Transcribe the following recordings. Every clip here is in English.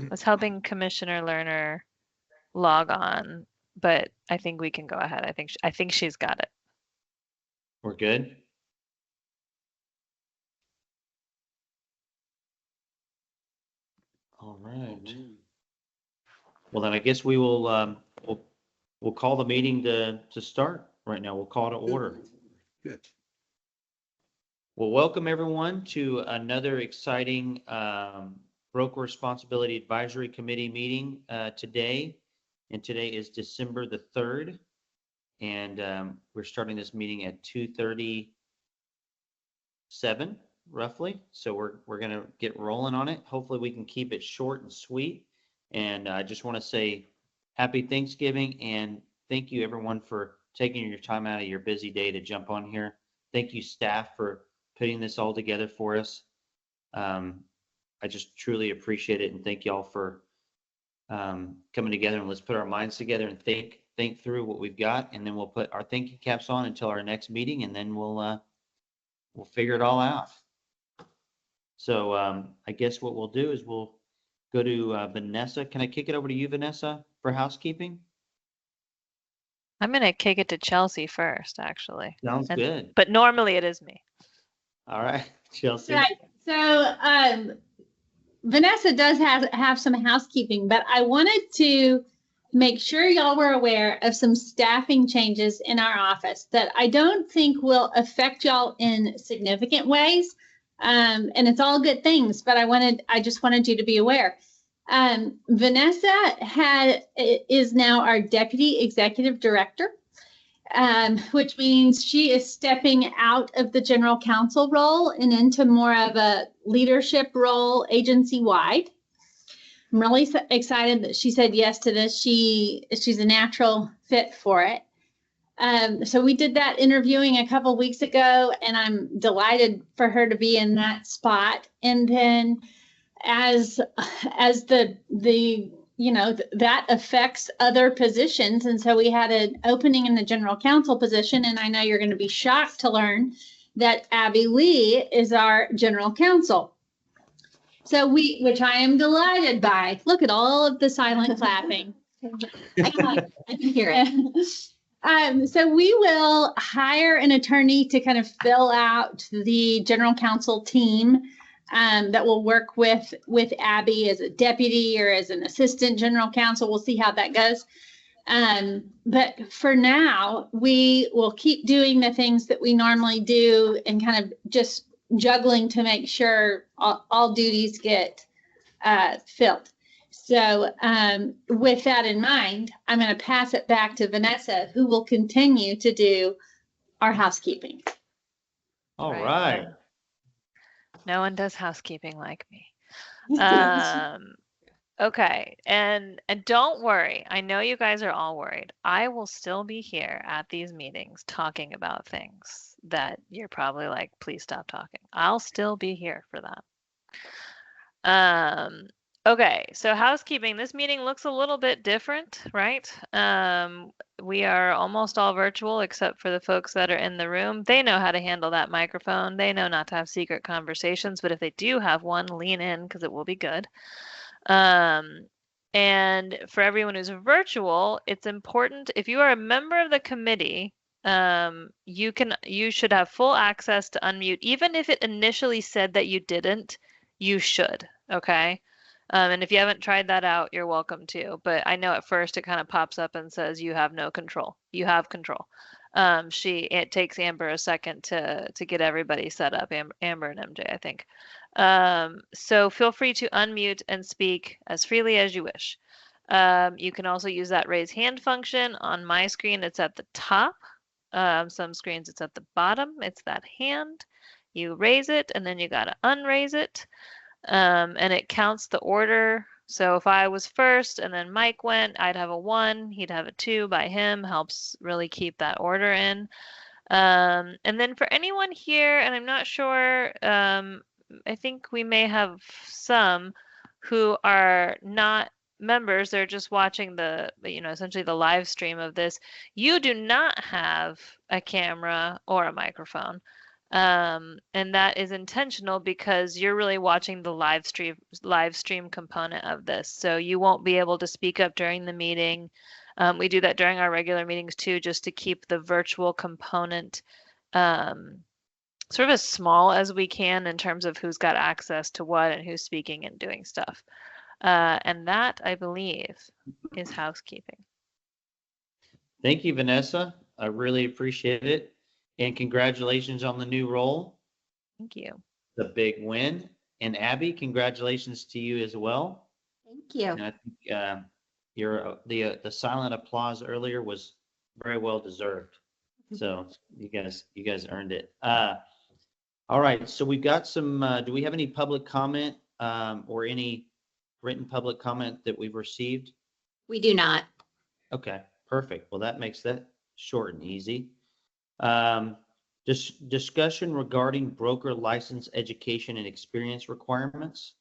was helping Commissioner Lerner log on, but I think we can go ahead. I think she's got it. We're good? All right. Well, then I guess we will, we'll call the meeting to start right now. We'll call to order. Good. Well, welcome everyone to another exciting Broker Responsibility Advisory Committee meeting today. And today is December the 3rd. And we're starting this meeting at 2:37 roughly. So we're going to get rolling on it. Hopefully we can keep it short and sweet. And I just want to say happy Thanksgiving and thank you everyone for taking your time out of your busy day to jump on here. Thank you staff for putting this all together for us. I just truly appreciate it and thank y'all for coming together, and let's put our minds together and think through what we've got, and then we'll put our thinking caps on until our next meeting, and then we'll figure it all out. So I guess what we'll do is we'll go to Vanessa. Can I kick it over to you, Vanessa, for housekeeping? I'm going to kick it to Chelsea first, actually. Sounds good. But normally it is me. All right, Chelsea. Right. So Vanessa does have some housekeeping, but I wanted to make sure y'all were aware of some staffing changes in our office that I don't think will affect y'all in significant ways. And it's all good things, but I just wanted you to be aware. Vanessa is now our Deputy Executive Director, which means she is stepping out of the General Counsel role and into more of a leadership role agency-wide. I'm really excited that she said yes to this. She's a natural fit for it. So we did that interviewing a couple weeks ago, and I'm delighted for her to be in that spot. And then as that affects other positions. And so we had an opening in the General Counsel position, and I know you're going to be shocked to learn that Abby Lee is our General Counsel. So which I am delighted by. Look at all of the silent clapping. I can hear it. So we will hire an attorney to kind of fill out the General Counsel team that will work with Abby as a deputy or as an assistant General Counsel. We'll see how that goes. But for now, we will keep doing the things that we normally do and kind of just juggling to make sure all duties get filled. So with that in mind, I'm going to pass it back to Vanessa, who will continue to do our housekeeping. All right. No one does housekeeping like me. Okay, and don't worry. I know you guys are all worried. I will still be here at these meetings talking about things that you're probably like, please stop talking. I'll still be here for that. Okay, so housekeeping. This meeting looks a little bit different, right? We are almost all virtual except for the folks that are in the room. They know how to handle that microphone. They know not to have secret conversations, but if they do have one, lean in because it will be good. And for everyone who's virtual, it's important if you are a member of the committee, you should have full access to unmute. Even if it initially said that you didn't, you should, okay? And if you haven't tried that out, you're welcome to. But I know at first it kind of pops up and says you have no control. You have control. It takes Amber a second to get everybody set up, Amber and MJ, I think. So feel free to unmute and speak as freely as you wish. You can also use that raise hand function. On my screen, it's at the top. Some screens, it's at the bottom. It's that hand. You raise it, and then you got to unraise it. And it counts the order. So if I was first and then Mike went, I'd have a 1, he'd have a 2 by him, helps really keep that order in. And then for anyone here, and I'm not sure, I think we may have some who are not members, they're just watching essentially the live stream of this. You do not have a camera or a microphone. And that is intentional because you're really watching the live stream component of this. So you won't be able to speak up during the meeting. We do that during our regular meetings too, just to keep the virtual component sort of as small as we can in terms of who's got access to what and who's speaking and doing stuff. And that, I believe, is housekeeping. Thank you, Vanessa. I really appreciate it. And congratulations on the new role. Thank you. The big win. And Abby, congratulations to you as well. Thank you. And I think the silent applause earlier was very well deserved. So you guys earned it. All right, so we've got some. Do we have any public comment or any written public comment that we've received? We do not. Okay, perfect. Well, that makes that short and easy. Discussion regarding broker license education and experience requirements.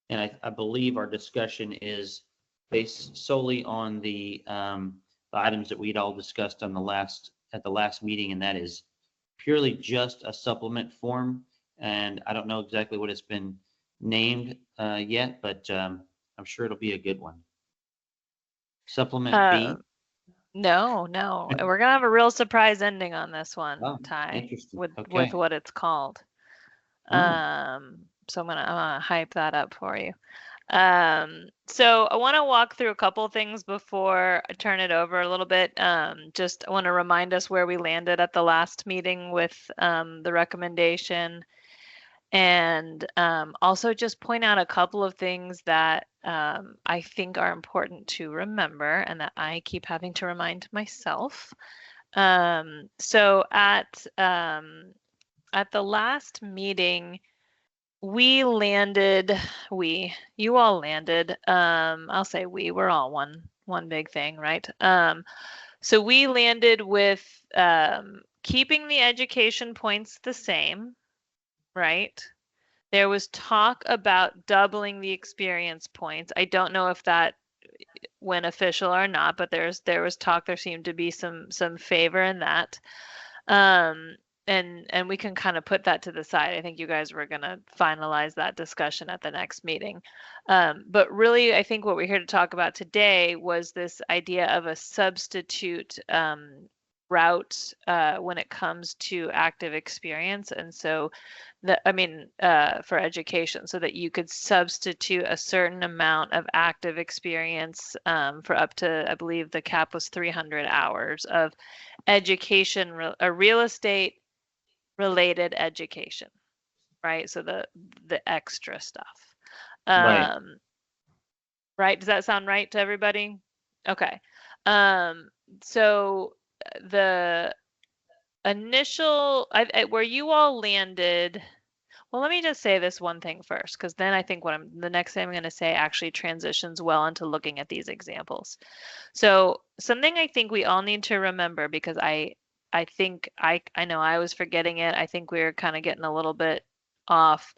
And I believe our discussion is based solely on the items that we'd all discussed on at the last meeting, and that is purely just a supplement form. And I don't know exactly what it's been named yet, but I'm sure it'll be a good one. Supplement B. No, we're gonna have a real surprise ending on this one, Oh, Ty, interesting. with Okay. what it's called. Oh. So I'm gonna hype that up for you. So I want to walk through a couple of things before I turn it over a little bit. Just I want to remind us where we landed at the last meeting with the recommendation, and also just point out a couple of things that I think are important to remember and that I keep having to remind myself. So at the last meeting, you all landed, I'll say we're all one big thing, right? So we landed with keeping the education points the same, right? There was talk about doubling the experience points. I don't know if that went official or not, but there was talk. There seemed to be some favor in that. And we can kind of put that to the side. I think you guys were going to finalize that discussion at the next meeting. But really, I think what we're here to talk about today was this idea of a substitute route when it comes to active experience. And so, for education, so that you could substitute a certain amount of active experience for up to, I believe the cap was 300 hours of education, real estate related education, right? So the extra stuff. Right. Right? Does that sound right to everybody? Okay. So the initial, where you all landed, well, let me just say this one thing first, because then I think the next thing I'm going to say actually transitions well into looking at these examples. So something I think we all need to remember, because I think I know I was forgetting it. I think we were kind of getting a little bit off.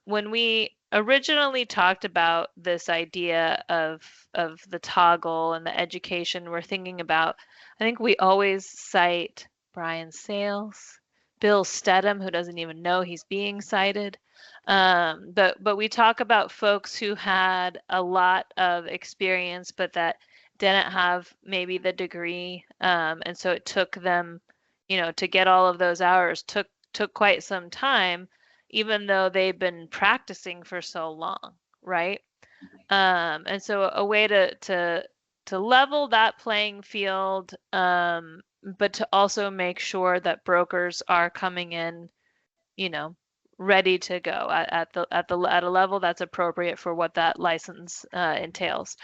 When we originally talked about this idea of the toggle and the education, we're thinking about, I think we always cite Brian Sales, Bill Stedham, who doesn't even know he's being cited. But we talk about folks who had a lot of experience, but that didn't have maybe the degree, and so it took them, to get all of those hours took quite some time, even though they've been practicing for so long, right? And so a way to level that playing field, but to also make sure that brokers are coming in, ready to go at a level that's appropriate for what that license entails.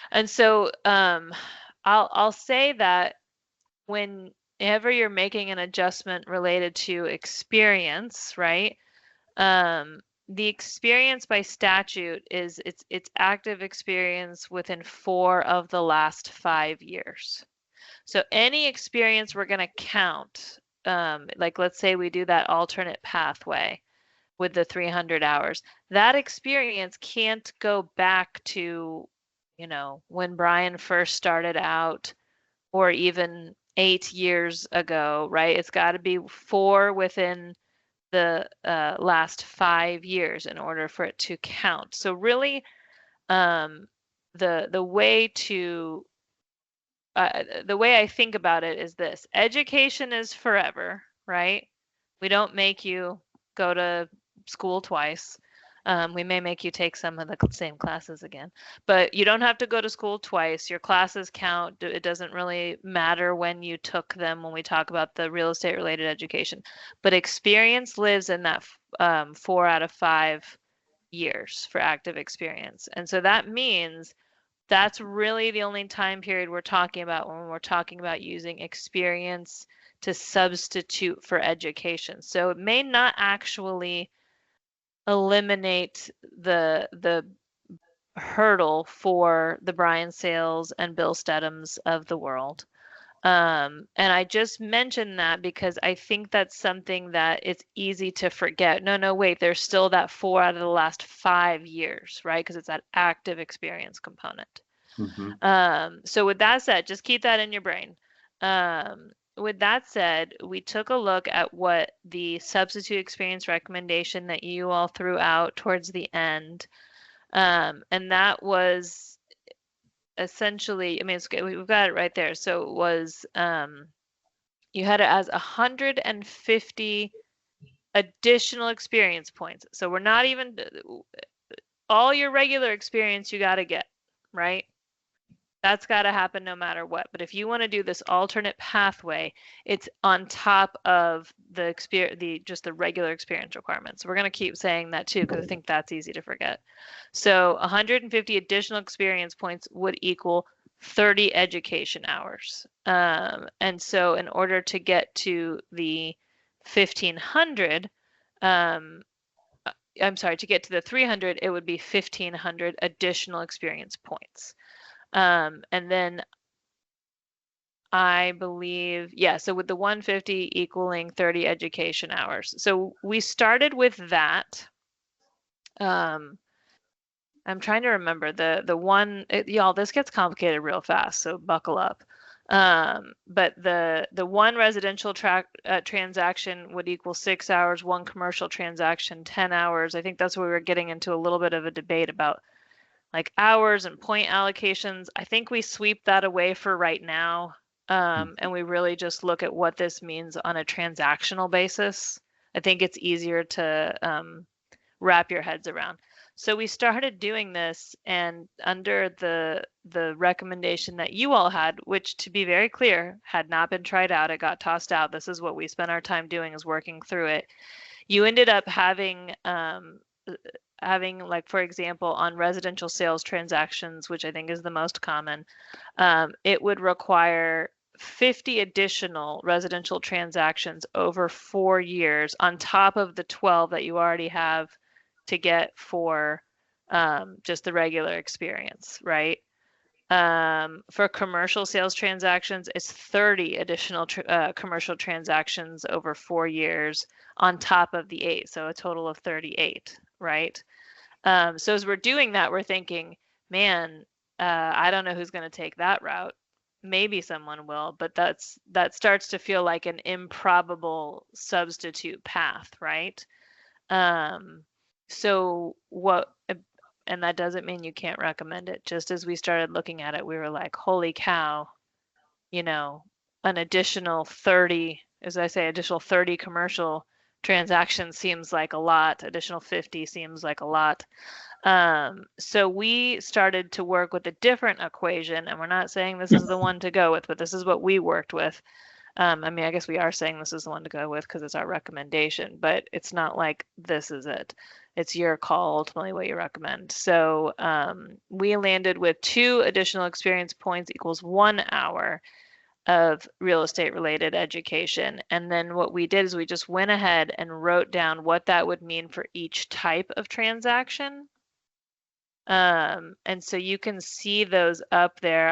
And so I'll say that whenever you're making an adjustment related to experience, right? The experience by statute is it's active experience within 4 of the last 5 years. So any experience we're going to count, like let's say we do that alternate pathway with the 300 hours, that experience can't go back to, when Brian first started out, or even 8 years ago, right? It's got to be 4 within the last 5 years in order for it to count. So really, the way to the way I think about it is this: education is forever, right? We don't make you go to school twice. We may make you take some of the same classes again, but you don't have to go to school twice. Your classes count. It doesn't really matter when you took them when we talk about the real estate related education. But experience lives in that 4 out of 5 years for active experience. And so that means that's really the only time period we're talking about when we're talking about using experience to substitute for education. So it may not actually eliminate the hurdle for the Brian Sales and Bill Stedhams of the world. And I just mentioned that because I think that's something that it's easy to forget. No, wait, there's still that 4 out of the last 5 years, right? Because it's that active experience component. So with that said, just keep that in your brain. With that said, we took a look at what the substitute experience recommendation that you all threw out towards the end. And that was essentially, I mean, we've got it right there. So it was, you had it as 150 additional experience points. So we're not even, all your regular experience you got to get, right? That's got to happen no matter what. But if you want to do this alternate pathway, it's on top of the experience, just the regular experience requirements. So we're going to keep saying that too, because I think that's easy to forget. So 150 additional experience points would equal 30 education hours. And so in order to get to the 1500, I'm sorry, to get to the 300, it would be 1500 additional experience points. And then I believe, yeah, so with the 150 equaling 30 education hours. So we started with that. I'm trying to remember the one, y'all, this gets complicated real fast, so buckle up. But the one residential transaction would equal 6 hours, one commercial transaction, 10 hours. I think that's where we were getting into a little bit of a debate about like hours and point allocations. I think we sweep that away for right now. And we really just look at what this means on a transactional basis. I think it's easier to wrap your heads around. So we started doing this, and under the recommendation that you all had, which to be very clear, had not been tried out, it got tossed out. This is what we spent our time doing, is working through it. You ended up having like, for example, on residential sales transactions, which I think is the most common, it would require 50 additional residential transactions over 4 years on top of the 12 that you already have to get for just the regular experience, right? For commercial sales transactions, it's 30 additional commercial transactions over 4 years on top of the 8, so a total of 38, right? So as we're doing that, we're thinking, man, I don't know who's going to take that route. Maybe someone will, but that starts to feel like an improbable substitute path, right? So what, and that doesn't mean you can't recommend it. Just as we started looking at it, we were like, holy cow, you know, an additional 30, as I say, additional 30 commercial transactions seems like a lot. Additional 50 seems like a lot. So we started to work with a different equation, and we're not saying this is the one to go with, but this is what we worked with. I mean, I guess we are saying this is the one to go with because it's our recommendation, but it's not like this is it. It's your call, ultimately, what you recommend. So we landed with 2 additional experience points equals 1 hour of real estate related education. And then what we did is we just went ahead and wrote down what that would mean for each type of transaction. And so you can see those up there.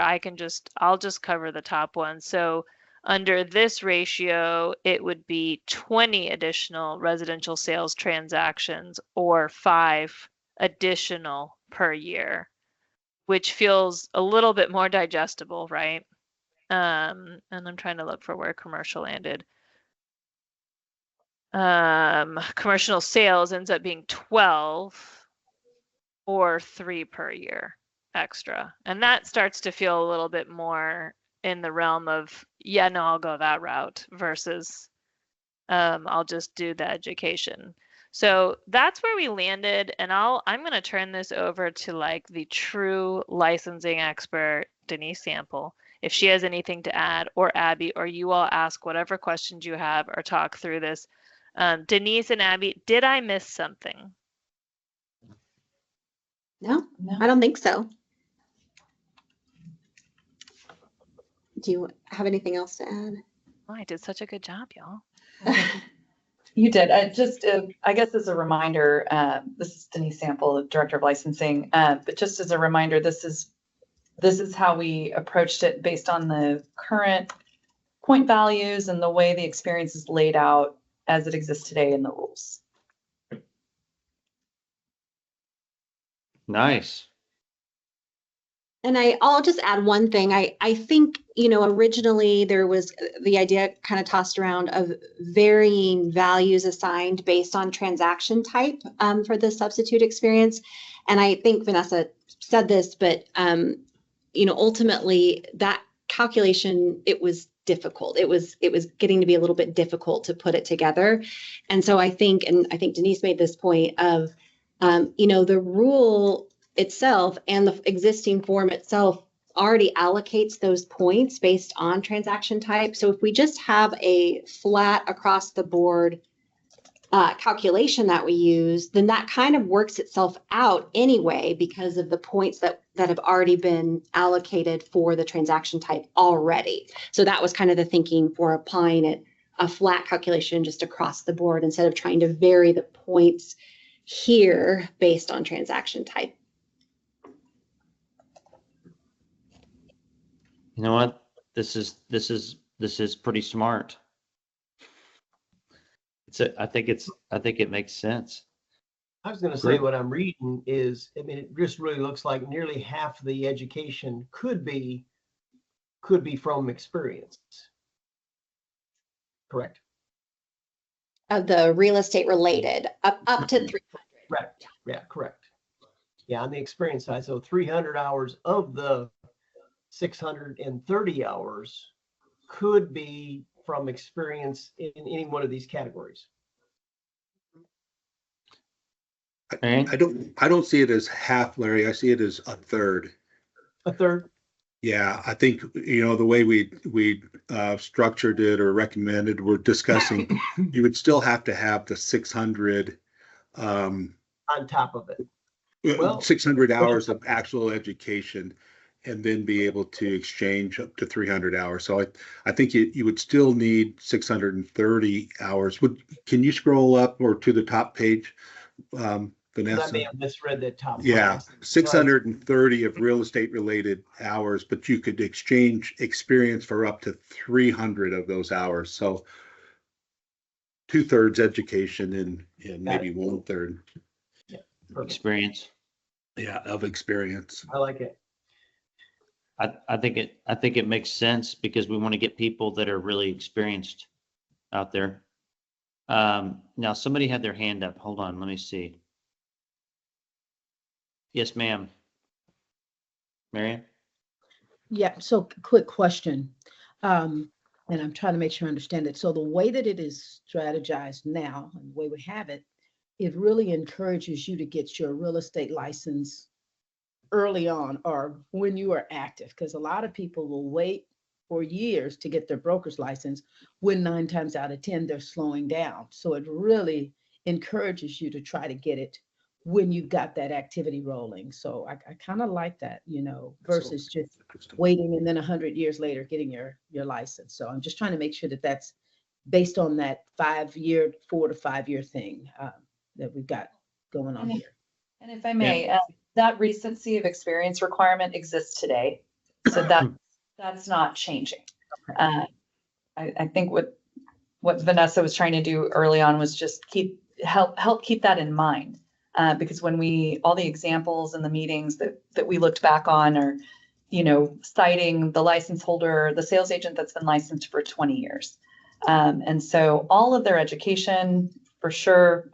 I'll just cover the top one. So under this ratio, it would be 20 additional residential sales transactions or 5 additional per year, which feels a little bit more digestible, right? And I'm trying to look for where commercial landed. Commercial sales ends up being 12 or 3 per year extra. And that starts to feel a little bit more in the realm of, yeah, no, I'll go that route versus I'll just do the education. So that's where we landed, and I'm going to turn this over to like the true licensing expert, Denise Sample, if she has anything to add, or Abby, or you all ask whatever questions you have or talk through this. Denise and Abby, did I miss something? No, No. I don't think so. Do you have anything else to add? Oh, I did such a good job, y'all. You did. I guess as a reminder, this is Denise Sample, Director of Licensing. But just as a reminder, this is how we approached it based on the current point values and the way the experience is laid out as it exists today in the rules. Nice. And I'll just add one thing. I think, originally there was the idea kind of tossed around of varying values assigned based on transaction type for the substitute experience. And I think Vanessa said this, but, ultimately that calculation, it was difficult. It was getting to be a little bit difficult to put it together. And so I think Denise made this point of, the rule itself and the existing form itself already allocates those points based on transaction type. So if we just have a flat across the board calculation that we use, then that kind of works itself out anyway because of the points that have already been allocated for the transaction type already. So that was kind of the thinking for applying it, a flat calculation just across the board instead of trying to vary the points here based on transaction type. You know what? This is pretty smart. I think it makes sense. I was going to say what I'm reading is, it just really looks like nearly half the education could be from experience. Correct. Of the real estate related, up to 300. Right. Yeah, correct. Yeah, on the experience side. So 300 hours of the 630 hours could be from experience in any one of these categories. Right? I don't see it as half, Larry. I see it as a third. A third. Yeah, I think, the way we structured it or recommended, we're discussing, you would still have to have the 600 on top of it. Well, 600 hours of actual education, and then be able to exchange up to 300 hours. So I think you would still need 630 hours. Can you scroll up or to the top page, Vanessa? I may have misread that top. Yeah, 630 of real estate related hours, but you could exchange experience for up to 300 of those hours. So 2/3 education and maybe 1/3. Yeah, Experience. Yeah, of experience. I like it. I think it makes sense because we want to get people that are really experienced out there. Now somebody had their hand up. Hold on, let me see. Yes, ma'am. Marianne? Yeah, so quick question. And I'm trying to make sure I understand it. So the way that it is strategized now, and the way we have it, it really encourages you to get your real estate license early on or when you are active, because a lot of people will wait for years to get their broker's license when 9 times out of 10 they're slowing down. So it really encourages you to try to get it when you've got that activity rolling. So I kind of like that, versus just waiting and then 100 years later getting your license. So I'm just trying to make sure that that's based on that 4 to 5 year thing that we've got going on here. And if I may, that recency of experience requirement exists today. So that's not changing. I think what Vanessa was trying to do early on was just help keep that in mind. Because when all the examples and the meetings that we looked back on are, citing the license holder, the sales agent that's been licensed for 20 years. And so all of their education for sure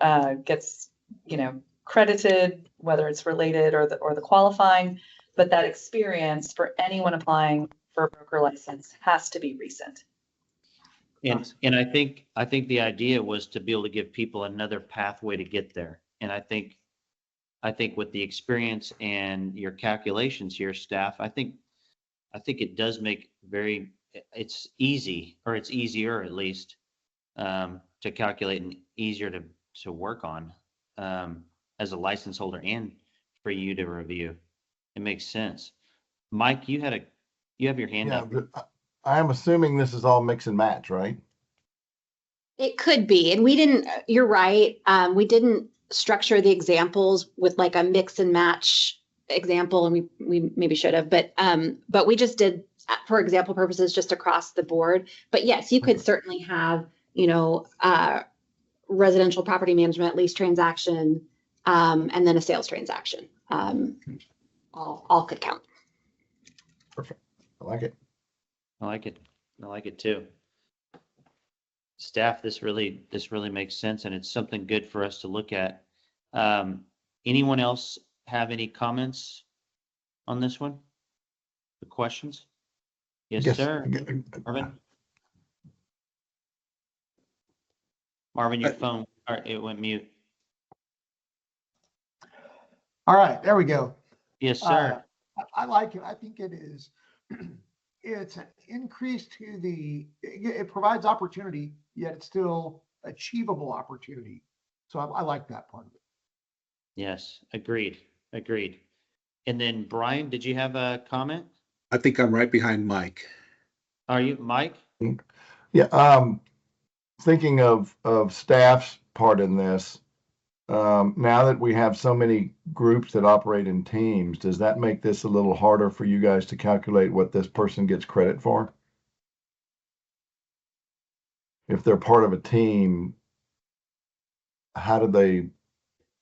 gets, credited, whether it's related or the qualifying, but that experience for anyone applying for a broker license has to be recent. And I think the idea was to be able to give people another pathway to get there. And I think with the experience and your calculations here, staff, I think it does make it's easy, or it's easier at least, to calculate and easier to work on, as a license holder and for you to review. It makes sense. Mike, you have your hand up. But I'm assuming this is all mix and match, right? It could be, and we didn't, you're right. We didn't structure the examples with like a mix and match example, and we maybe should have, but we just did, for example purposes, just across the board. But yes, you could certainly have, residential property management, lease transaction, and then a sales transaction. All could count. Perfect. I like it. I like it. I like it too. Staff, this really makes sense, and it's something good for us to look at. Anyone else have any comments on this one? The questions? Yes, sir. Marvin? Marvin, your phone, it went mute. All right, there we go. Yes, sir. I like it. I think it is. It's an increase to it provides opportunity, yet it's still achievable opportunity. So I like that part of it. Yes, agreed. And then Brian, did you have a comment? I think I'm right behind Mike. Are you, Mike? Yeah. Thinking of staff's part in this, now that we have so many groups that operate in teams, does that make this a little harder for you guys to calculate what this person gets credit for? If they're part of a team, how do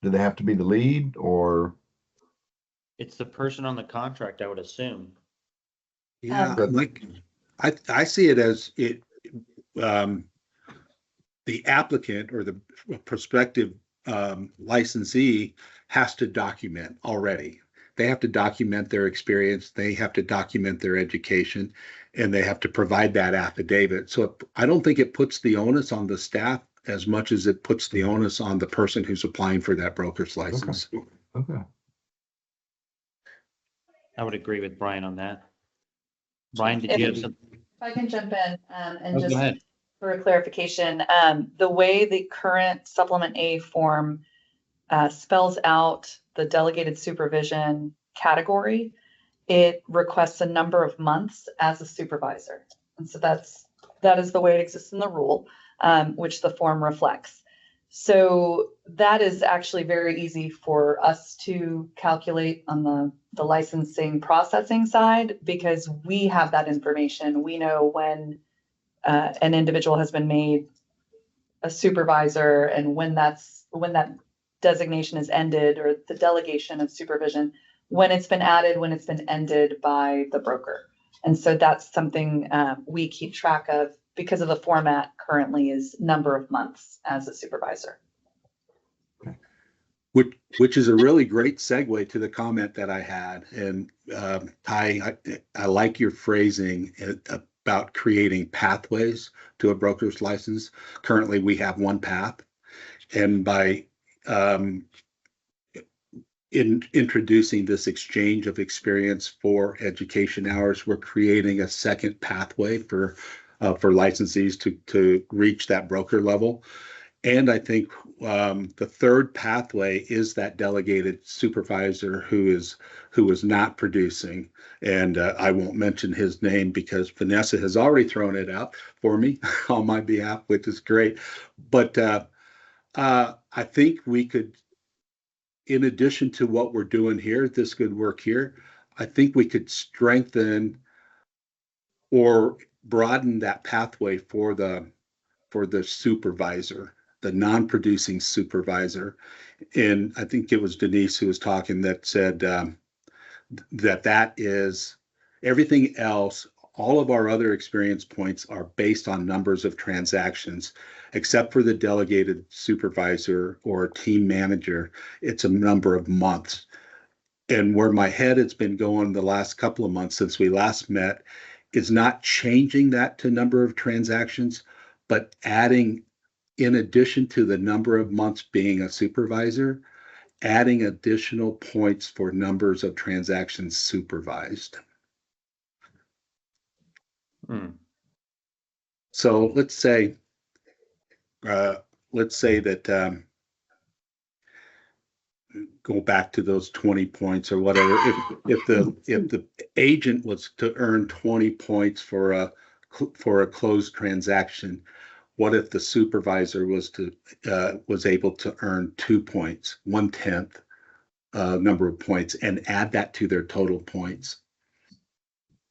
they have to be the lead, or? It's the person on the contract, I would assume. Yeah, like I see it as the applicant or the prospective licensee has to document already. They have to document their experience, they have to document their education, and they have to provide that affidavit. So I don't think it puts the onus on the staff as much as it puts the onus on the person who's applying for that broker's license. Okay. I would agree with Brian on that. Brian, did you have something? If I can jump in and Go just ahead. for a clarification, the way the current Supplement A form spells out the delegated supervision category, it requests a number of months as a supervisor. And so that is the way it exists in the rule, which the form reflects. So that is actually very easy for us to calculate on the licensing processing side, because we have that information. We know when an individual has been made a supervisor and when that designation is ended, or the delegation of supervision, when it's been added, when it's been ended by the broker. And so that's something we keep track of, because of the format currently is number of months as a supervisor. Which is a really great segue to the comment that I had. And I like your phrasing about creating pathways to a broker's license. Currently, we have one path. And by introducing this exchange of experience for education hours, we're creating a second pathway for licensees to reach that broker level. And I think the third pathway is that delegated supervisor who is not producing. And I won't mention his name because Vanessa has already thrown it out for me on my behalf, which is great. But I think we could, in addition to what we're doing here, this could work here. I think we could strengthen or broaden that pathway for the supervisor, the non-producing supervisor. And I think it was Denise who was talking that said that is Everything else, all of our other experience points are based on numbers of transactions, except for the delegated supervisor or team manager. It's a number of months. And where my head has been going the last couple of months since we last met is not changing that to number of transactions, but adding, in addition to the number of months being a supervisor, adding additional points for numbers of transactions supervised. So let's say that go back to those 20 points or whatever. If the agent was to earn 20 points for a closed transaction, what if the supervisor was able to earn 2 points, 1/10 number of points, and add that to their total points?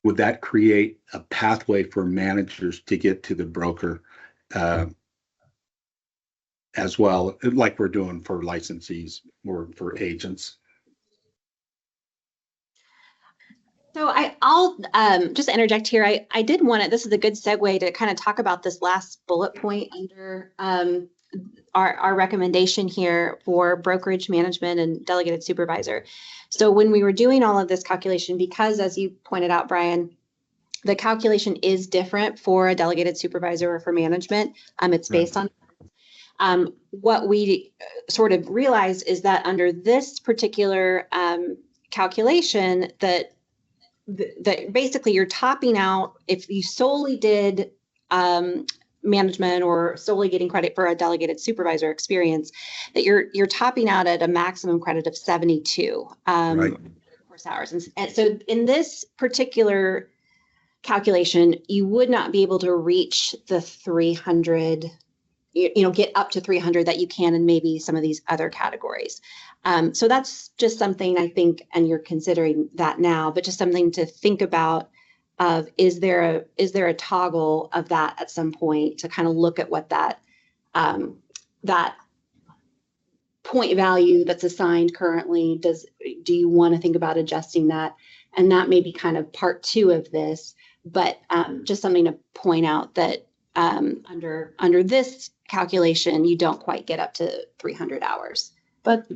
Would that create a pathway for managers to get to the broker as well, like we're doing for licensees or for agents? So I'll just interject here. I did want to, this is a good segue to kind of talk about this last bullet point under our recommendation here for brokerage management and delegated supervisor. So when we were doing all of this calculation, because as you pointed out, Brian, the calculation is different for a delegated supervisor or for management. It's based on what we sort of realized is that under this particular calculation, that basically you're topping out, if you solely did management or solely getting credit for a delegated supervisor experience, that you're topping out at a maximum credit of 72 course hours. And so in this particular calculation, you would not be able to reach the 300, get up to 300 that you can in maybe some of these other categories. So that's just something I think, and you're considering that now, but just something to think about of, is there a toggle of that at some point to kind of look at what that point value that's assigned currently, do you want to think about adjusting that? And that may be kind of part 2 of this, but just something to point out that under this calculation, you don't quite get up to 300 hours. But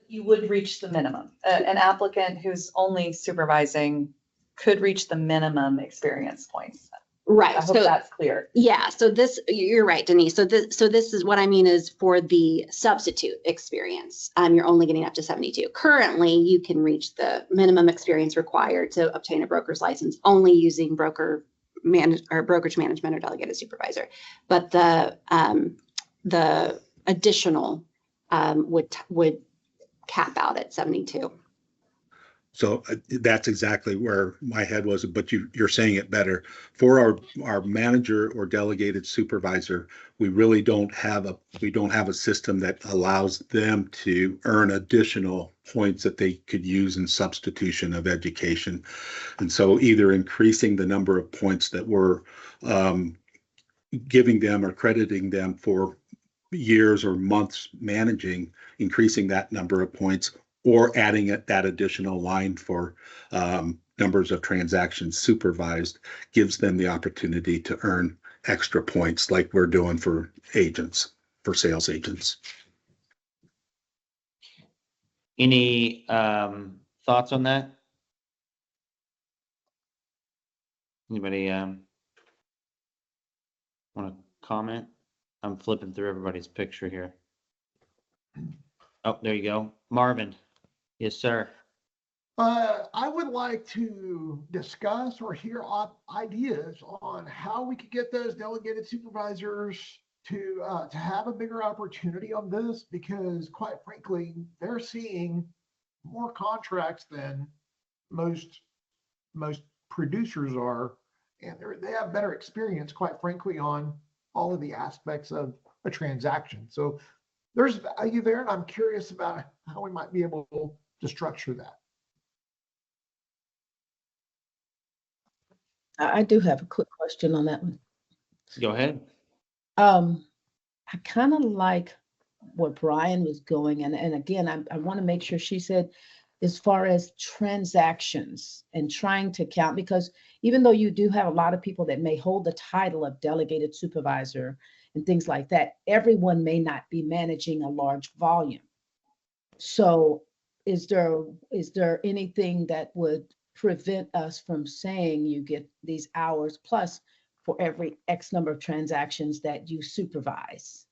you would reach the minimum. An applicant who's only supervising could reach the minimum experience points. Right. I hope that's clear. Yeah. So you're right, Denise. So this is what I mean is for the substitute experience, you're only getting up to 72. Currently, you can reach the minimum experience required to obtain a broker's license only using brokerage management or delegated supervisor. But the additional would cap out at 72. So that's exactly where my head was, but you're saying it better. For our manager or delegated supervisor, we really don't have a system that allows them to earn additional points that they could use in substitution of education. And so either increasing the number of points that we're giving them or crediting them for years or months managing, increasing that number of points, or adding that additional line for numbers of transactions supervised, gives them the opportunity to earn extra points like we're doing for sales agents. Any thoughts on that? Anybody want to comment? I'm flipping through everybody's picture here. Oh, there you go. Marvin. Yes, sir. I would like to discuss or hear ideas on how we could get those delegated supervisors to have a bigger opportunity on this, because quite frankly, they're seeing more contracts than most producers are, and they have better experience, quite frankly, on all of the aspects of a transaction. So there's value there, and I'm curious about how we might be able to structure that. I do have a quick question on that one. Go ahead. I kind of like what Brian was going, and again, I want to make sure she said as far as transactions and trying to count, because even though you do have a lot of people that may hold the title of delegated supervisor and things like that, everyone may not be managing a large volume. So is there anything that would prevent us from saying you get these hours plus for every X number of transactions that you supervise?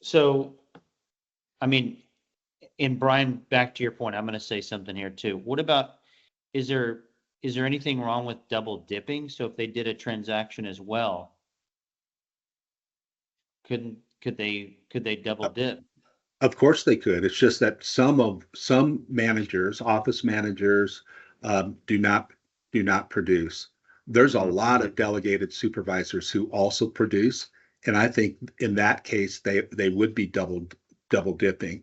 So, I mean, and Brian, back to your point, I'm going to say something here too. What about, is there anything wrong with double dipping? So if they did a transaction as well, could they double dip? Of course they could. It's just that some managers, office managers, do not produce. There's a lot of delegated supervisors who also produce, and I think in that case they would be double dipping.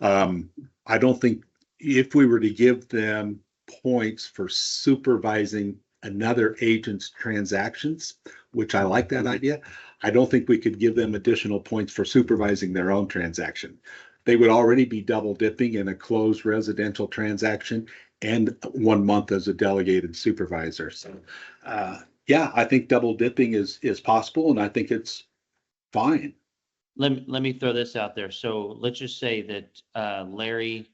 I don't think if we were to give them points for supervising another agent's transactions, which I like that idea, I don't think we could give them additional points for supervising their own transaction. They would already be double dipping in a closed residential transaction and 1 month as a delegated supervisor. So, yeah, I think double dipping is possible, and I think it's fine. Let me throw this out there. So let's just say that Larry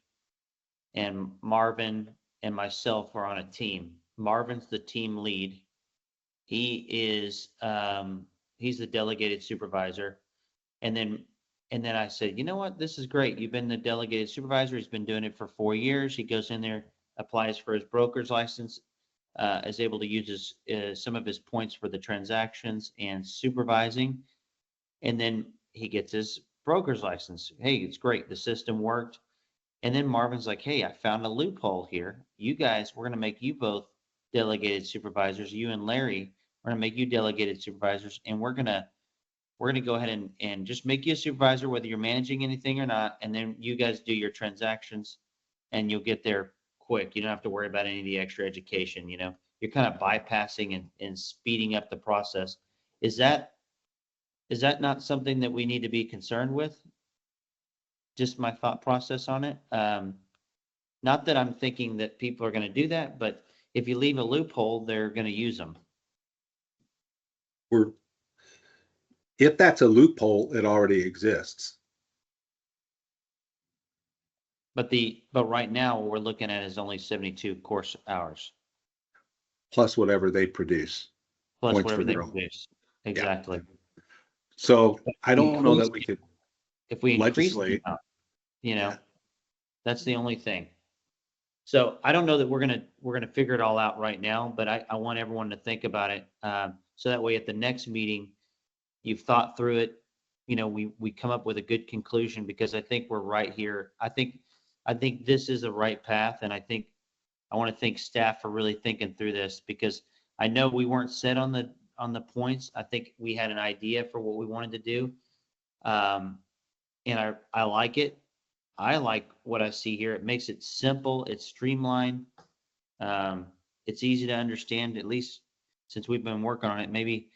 and Marvin and myself are on a team. Marvin's the team lead. He is he's the delegated supervisor. And then I said, you know what, this is great. You've been the delegated supervisor. He's been doing it for 4 years. He goes in there, applies for his broker's license, is able to use some of his points for the transactions and supervising. And then he gets his broker's license. Hey, it's great. The system worked. And then Marvin's like, hey, I found a loophole here. You guys, we're going to make you both delegated supervisors. You and Larry, we're going to make you delegated supervisors. And we're going to go ahead and just make you a supervisor, whether you're managing anything or not. And then you guys do your transactions and you'll get there quick. You don't have to worry about any of the extra education. You know, you're kind of bypassing and speeding up the process. Is that not something that we need to be concerned with? Just my thought process on it. Not that I'm thinking that people are going to do that, but if you leave a loophole, they're going to use them. If that's a loophole, it already exists. But right now what we're looking at is only 72 course hours. Plus whatever they produce. Plus Points whatever for they their own. produce. Exactly. Yeah. So I don't know that we could if we increase the legislate. amount, you know, Yeah. that's the only thing. So I don't know that we're gonna figure it all out right now, but I want everyone to think about it. So that way at the next meeting, you've thought through it. You know, we come up with a good conclusion, because I think we're right here. I think this is the right path, and I want to thank staff for really thinking through this, because I know we weren't set on the points. I think we had an idea for what we wanted to do, and I like it. I like what I see here. It makes it simple. It's streamlined. It's easy to understand, at least since we've been working on it. Maybe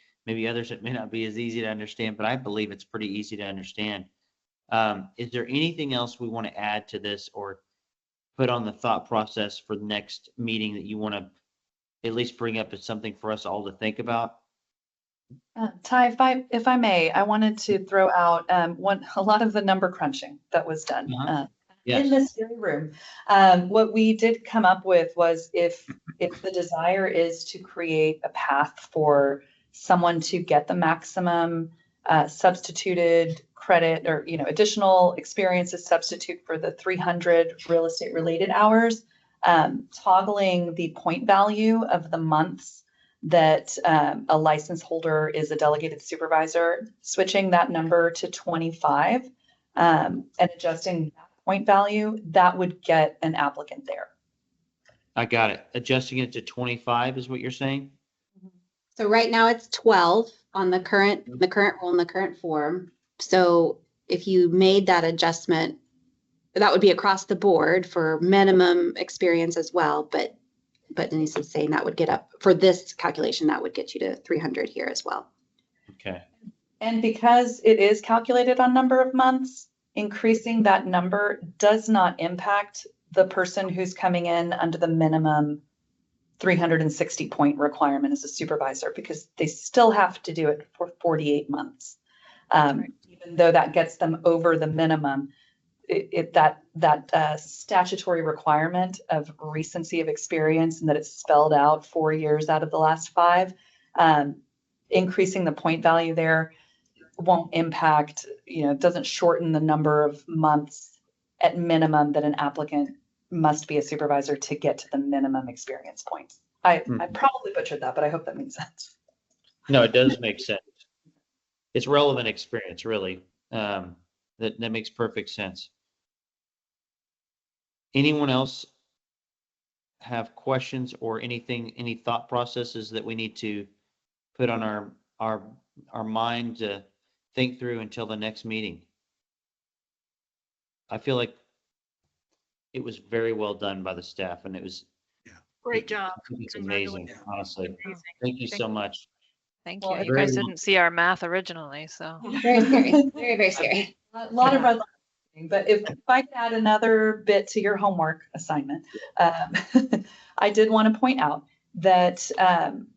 others, it may not be as easy to understand, but I believe it's pretty easy to understand. Is there anything else we want to add to this or put on the thought process for the next meeting that you want to at least bring up as something for us all to think about? Ty, if I may, I wanted to throw out a lot of the number crunching that was done Yes. in this very room. What we did come up with was if the desire is to create a path for someone to get the maximum substituted credit or additional experiences substitute for the 300 real estate related hours, toggling the point value of the months that a license holder is a delegated supervisor, switching that number to 25 and adjusting that point value, that would get an applicant there. I got it. Adjusting it to 25 is what you're saying? So right now it's 12 on the current rule in the current form. So if you made that adjustment, that would be across the board for minimum experience as well. But Denise is saying that would get up for this calculation, that would get you to 300 here as well. Okay. And because it is calculated on number of months, increasing that number does not impact the person who's coming in under the minimum 360 point requirement as a supervisor, because they still have to do it for 48 months. Even though that gets them over the minimum, that statutory requirement of recency of experience and that it's spelled out 4 years out of the last 5, increasing the point value there won't impact, doesn't shorten the number of months at minimum that an applicant must be a supervisor to get to the minimum experience points. I probably butchered that, but I hope that makes sense. No, it does make sense. It's relevant experience, really. That makes perfect sense. Anyone else have questions or anything, any thought processes that we need to put on our mind to think through until the next meeting? I feel like it was very well done by the staff, and it was Great job. it's amazing, Congratulations. honestly. Amazing. Thank you so much. Thank Well, you. You very guys well. didn't see our math originally, so. Very scary. Very, very scary. A lot of red lines, but if I could add another bit to your homework assignment, I did want to point out that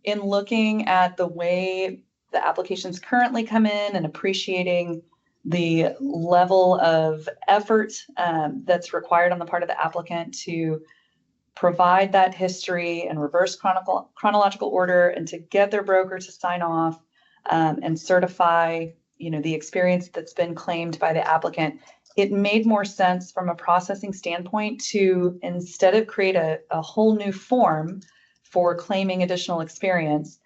in looking at the way the applications currently come in and appreciating the level of effort that's required on the part of the applicant to provide that history in reverse chronological order and to get their broker to sign off and certify, the experience that's been claimed by the applicant, it made more sense from a processing standpoint to, instead of create a whole new form for claiming additional experience,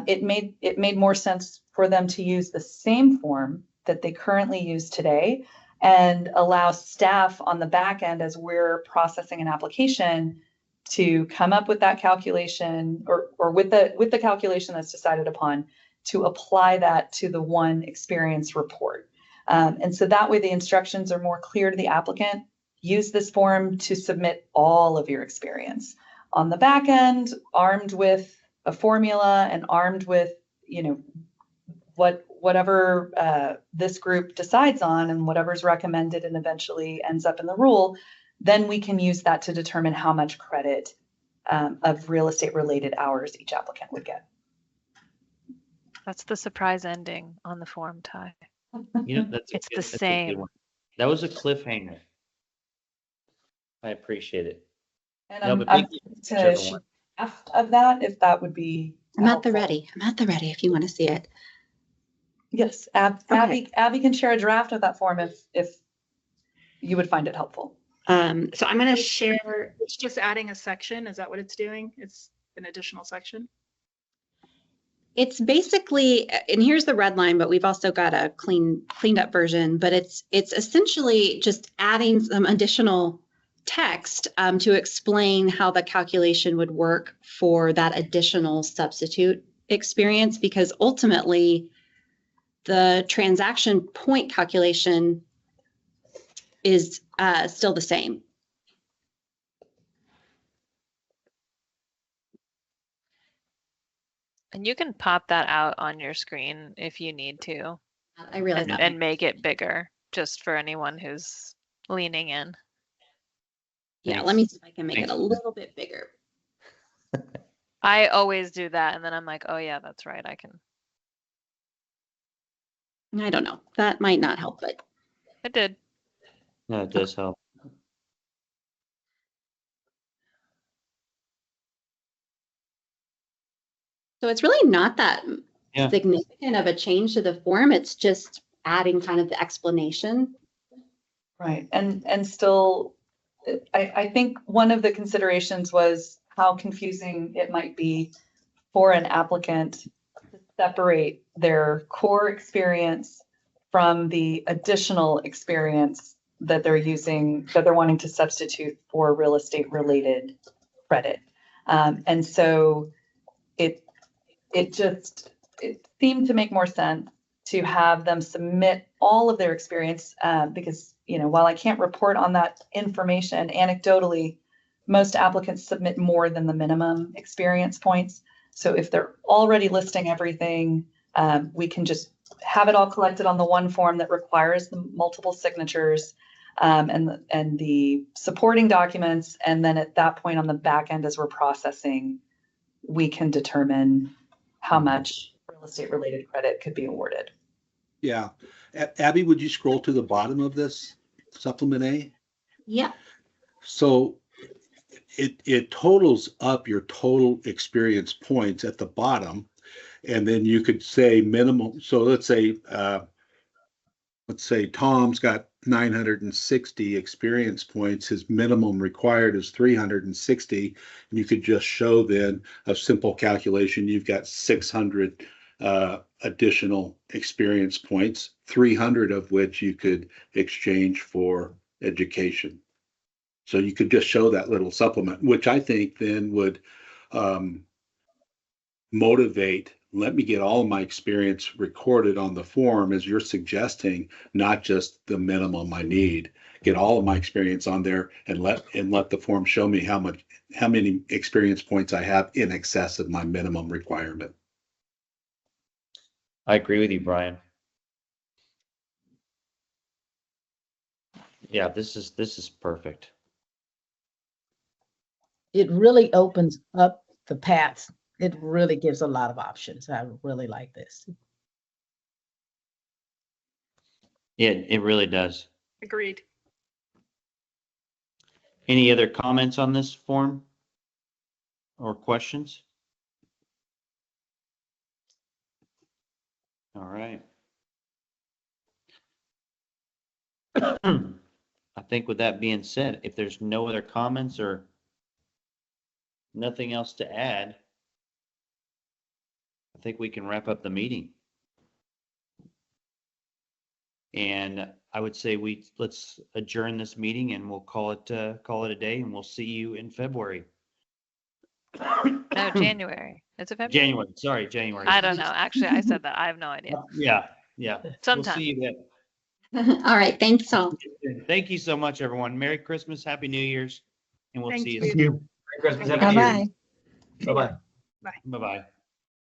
it made more sense for them to use the same form that they currently use today and allow staff on the back end, as we're processing an application, to come up with that calculation or with the calculation that's decided upon, to apply that to the one experience report. And so that way the instructions are more clear to the applicant. Use this form to submit all of your experience. On the back end, armed with a formula and armed with, whatever this group decides on and whatever's recommended and eventually ends up in the rule, then we can use that to determine how much credit of real estate related hours each applicant would get. That's the surprise ending on the form, Ty. That's It's the that's a good same. one. That was a cliffhanger. I appreciate it. And No, I'm but thank you to to everyone. draft of that, if that would be I'm at the helpful. ready. I'm at the ready if you want to see it. Yes, Okay. Abby can share a draft of that form if you would find it helpful. So I'm going to share. It's just adding a section. Is that what it's doing? It's an additional section. It's basically, and here's the red line, but we've also got a cleaned up version, but it's essentially just adding some additional text to explain how the calculation would work for that additional substitute experience, because ultimately the transaction point calculation is still the same. And you can pop that out on your screen if you need to, I realize that. and make it bigger, just for anyone who's leaning in. Yeah, let me see if I can make it a little bit bigger. I always do that, and then I'm like, oh yeah, that's right, I can. I don't know. That might not help, but It did. No, it does help. so it's really not that Yeah. significant of a change to the form. It's just adding kind of the explanation. Right. And still, I think one of the considerations was how confusing it might be for an applicant to separate their core experience from the additional experience that they're using, that they're wanting to substitute for real estate related credit. And so it seemed to make more sense to have them submit all of their experience because, while I can't report on that information anecdotally, most applicants submit more than the minimum experience points. So if they're already listing everything, we can just have it all collected on the one form that requires the multiple signatures, and the supporting documents. And then at that point on the back end, as we're processing, we can determine how much real estate related credit could be awarded. Yeah. Abby, would you scroll to the bottom of this supplement A? Yeah. So it totals up your total experience points at the bottom, and then you could say minimum. So let's say Tom's got 960 experience points. His minimum required is 360, and you could just show then a simple calculation. You've got 600 additional experience points, 300 of which you could exchange for education. So you could just show that little supplement, which I think then would motivate, let me get all of my experience recorded on the form as you're suggesting, not just the minimum I need. Get all of my experience on there and let the form show me how many experience points I have in excess of my minimum requirement. I agree with you, Brian. Yeah, this is perfect. It really opens up the paths. It really gives a lot of options. I really like this. Yeah, it really does. Agreed. Any other comments on this form or questions? All right. I think with that being said, if there's no other comments or nothing else to add, I think we can wrap up the meeting. And I would say let's adjourn this meeting and we'll call it a day, and we'll see you in February. No, January. Is it February? January. Sorry, January. I don't know. Actually, I said that. I have no idea. Yeah. We'll Sometime. see you then. All right, thanks all. Thank you so much, everyone. Merry Christmas, Happy New Year's, and we'll Thank see you you. soon. Thank you. Merry Christmas, Happy New Year's. Bye-bye. Bye-bye.